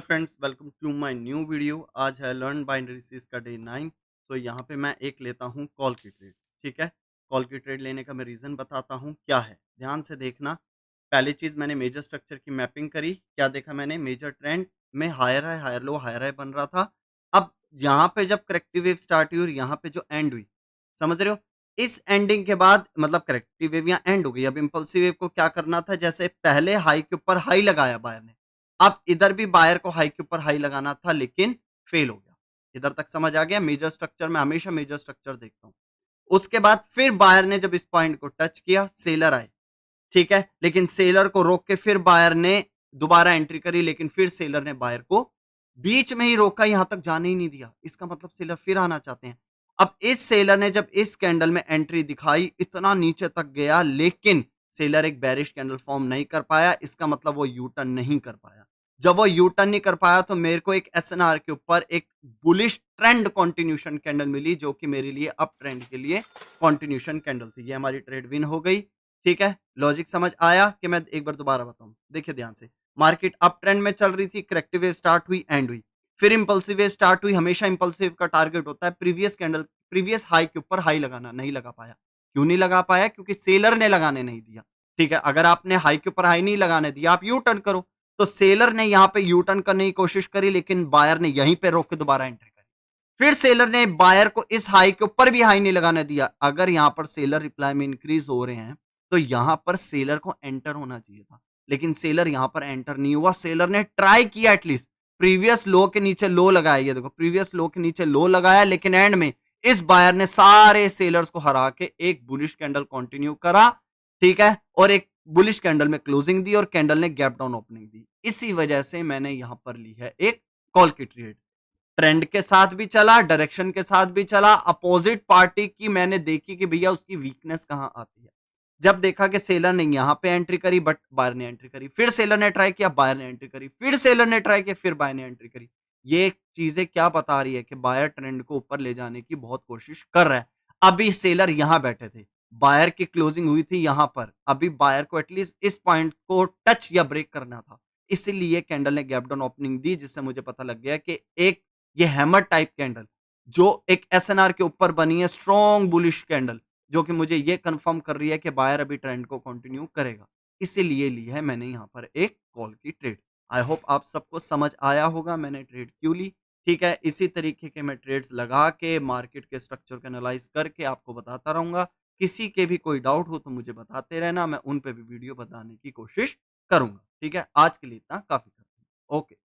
Friends, welcome to my new video. आज है learn binary series का डे 9। तो यहाँ पे मैं एक लेता हूँ कॉल की ट्रेड। ठीक है, कॉल की ट्रेड लेने का मैं रीज़न बताता हूँ क्या है, ध्यान से देखना। पहली चीज़, मैंने मेजर स्ट्रक्चर की मैपिंग करी। क्या देखा मैंने? मेजर ट्रेंड में हायर हाई बन रहा था। अब यहाँ पे जब करेक्टिव वेव स्टार्ट हुई और यहाँ पे जो एंड हुई, समझ रहे हो? इस एंडिंग के बाद मतलब करेक्टिव वेव यहाँ एंड हो गई। अब इम्पल्सिव वेव को क्या करना था? जैसे पहले हाई के ऊपर हाई लगाया बायर ने, अब इधर भी बायर को हाई के ऊपर हाई लगाना था, लेकिन फेल हो गया। इधर तक समझ आ गया? मेजर स्ट्रक्चर में हमेशा मेजर स्ट्रक्चर देखता हूँ। उसके बाद फिर बायर ने जब इस पॉइंट को टच किया, सेलर आए, ठीक है? लेकिन सेलर को रोक के फिर बायर ने दोबारा एंट्री करी, लेकिन फिर सेलर ने बायर को बीच में ही रोका, यहां तक जाने ही नहीं दिया। इसका मतलब सेलर फिर आना चाहते हैं। अब इस सेलर ने जब इस कैंडल में एंट्री दिखाई, इतना नीचे तक गया, लेकिन सेलर एक बेरिश कैंडल फॉर्म नहीं कर पाया। इसका मतलब वो यू टर्न नहीं कर पाया। जब वो यू टर्न नहीं कर पाया तो मेरे को एक एसएनआर के ऊपर एक बुलिश ट्रेंड कंटिन्यूशन कैंडल मिली, जो कि मेरे लिए अप ट्रेंड के लिए कंटिन्यूशन कैंडल थी। ये हमारी ट्रेड विन हो गई। ठीक है, लॉजिक समझ आया कि मैं एक बार दोबारा बताऊं? देखिए ध्यान से। मार्केट अप ट्रेंड में चल रही थी, करेक्टिव वेव स्टार्ट हुई, एंड हुई, फिर इंपल्सिव वेव स्टार्ट हुई। हमेशा इंपल्सिव का टारगेट होता है प्रीवियस हाई के ऊपर हाई लगाना। नहीं लगा पाया। क्यों नहीं लगा पाया? क्योंकि सेलर ने लगाने नहीं दिया। ठीक है, अगर आपने हाई के ऊपर हाई नहीं लगाने दिया, आप यू टर्न करो। तो सेलर ने यहां पे यू टर्न करने की कोशिश करी, लेकिन बायर ने यहीं पे रोक के दोबारा एंट्री करी। फिर सेलर ने बायर को इस हाई के ऊपर भी हाई नहीं लगाने दिया। अगर यहां पर सेलर रिप्लाई में इंक्रीज हो रहे हैं, तो यहां पर सेलर को एंटर होना चाहिए था, लेकिन सेलर यहां पर एंटर नहीं हुआ। सेलर ने ट्राई किया, एटलीस्ट प्रीवियस लो के नीचे लो लगाया। ये देखो, प्रीवियस लो के नीचे लो लगाया, लेकिन एंड में इस बायर ने सारे सेलर्स को हरा के एक बुलिश कैंडल कंटिन्यू करा। ठीक है, और एक बुलिश कैंडल में क्लोजिंग दी और कैंडल ने गैप डाउन ओपनिंग दी। इसी वजह से मैंने यहां पर ली है एक कॉल की ट्रेड। ट्रेंड के साथ भी चला, डायरेक्शन के साथ भी चला। अपोजिट पार्टी की मैंने देखी कि भैया उसकी वीकनेस कहां आती है। जब देखा कि सेलर ने यहां पे एंट्री करी, बट बायर ने एंट्री करी, फिर सेलर ने ट्राई किया, बायर ने एंट्री करी, फिर सेलर ने ट्राई किया, फिर बायर ने एंट्री करी। ये चीजें क्या बता रही है कि बायर ट्रेंड को ऊपर ले जाने की बहुत कोशिश कर रहा है। अभी सेलर यहां बैठे थे, बायर की क्लोजिंग हुई थी यहां पर। अभी बायर को एटलीस्ट इस पॉइंट को टच या ब्रेक करना था। इसीलिए कैंडल ने गैप डाउन ओपनिंग दी, जिससे मुझे पता लग गया कि एक ये हैमर टाइप कैंडल जो एक एसएनआर के ऊपर बनी है, स्ट्रॉन्ग बुलिश कैंडल, जो कि मुझे ये कंफर्म कर रही है कि बायर अभी ट्रेंड को कंटिन्यू करेगा। इसीलिए ली है मैंने यहाँ पर एक कॉल की ट्रेड। आई होप आप सबको समझ आया होगा मैंने ट्रेड क्यों ली। ठीक है, इसी तरीके के मैं ट्रेड्स लगा के मार्केट के स्ट्रक्चर को एनालाइज करके आपको बताता रहूंगा। किसी के भी कोई डाउट हो तो मुझे बताते रहना, मैं उन पे भी वीडियो बताने की कोशिश करूंगा। ठीक है, आज के लिए इतना काफी करता हूँ। ओके।